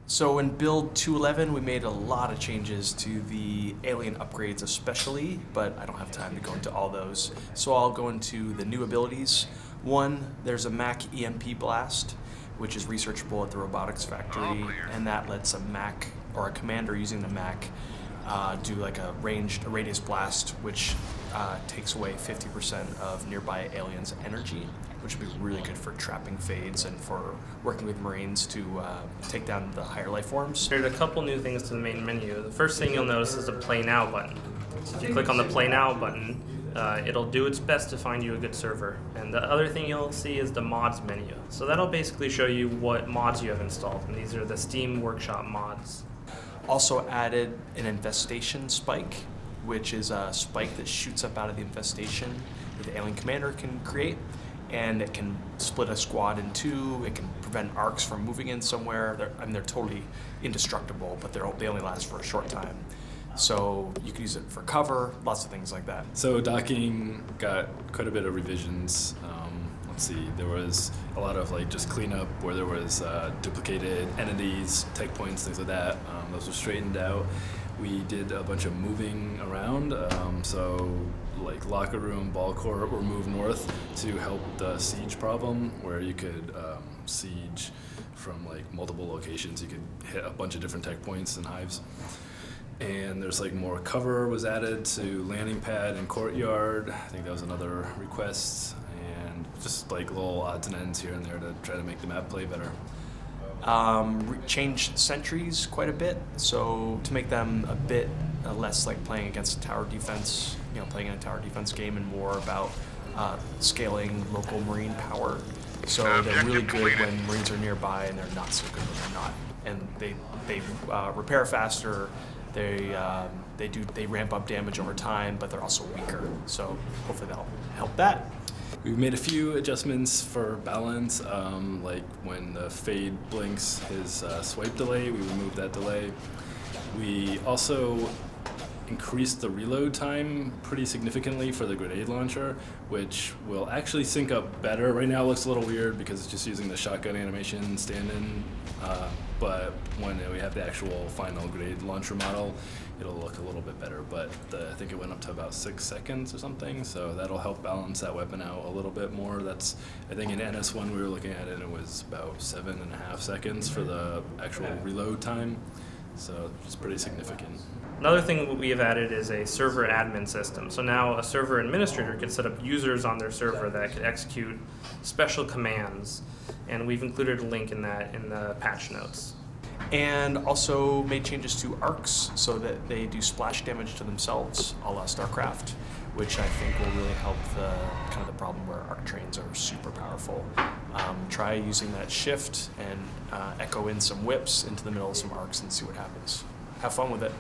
So in build 211, we made a lot of changes to the alien upgrades especially, but I don't have time to go into all those. So I'll go into the new abilities. One, there's a Mac EMP blast, which is researchable at the robotics factory, and that lets a Mac or a commander using the Mac do like a radius blast, which takes away 50% of nearby aliens' energy, which would be really good for trapping fades and for working with Marines to take down the higher life forms. There's a couple new things to the main menu. The first thing you'll notice is the Play Now button. So if you click on the Play Now button, it'll do its best to find you a good server. And the other thing you'll see is the mods menu. So that'll basically show you what mods you have installed, and these are the Steam Workshop mods. Also added an infestation spike, which is a spike that shoots up out of the infestation that the alien commander can create, and it can split a squad in two. It can prevent arcs from moving in somewhere. They're totally indestructible, but they only last for a short time. So you can use it for cover, lots of things like that. So docking got quite a bit of revisions. Let's see, there was a lot of just cleanup where there was duplicated entities, tech points, things like that. Those were straightened out. We did a bunch of moving around, so locker room, ball court were moved north to help the siege problem, where you could siege from multiple locations. You could hit a bunch of different tech points and hives. And there's more cover was added to landing pad and courtyard. I think that was another request, and just little odds and ends here and there to try to make the map play better. Changed sentries quite a bit, so to make them a bit less like playing against tower defense, playing in a tower defense game, and more about scaling local Marine power. So they're really good when Marines are nearby, and they're not so good when they're not. And they repair faster. They ramp up damage over time, but they're also weaker. So hopefully that'll help that. We've made a few adjustments for balance, like when the fade blinks his swipe delay, we removed that delay. We also increased the reload time pretty significantly for the grenade launcher, which will actually sync up better. Right now it looks a little weird because it's just using the shotgun animation stand-in, but when we have the actual final grenade launcher model, it'll look a little bit better. But I think it went up to about 6 seconds or something, so that'll help balance that weapon out a little bit more. I think in NS1 we were looking at it, and it was about 7.5 seconds for the actual reload time, so it's pretty significant. Another thing we have added is a server admin system. So now a server administrator can set up users on their server that could execute special commands, and we've included a link in that in the patch notes. And also made changes to arcs so that they do splash damage to themselves, a la StarCraft, which I think will really help the problem where arc trains are super powerful. Try using that shift and echo in some whips into the middle of some arcs and see what happens. Have fun with it.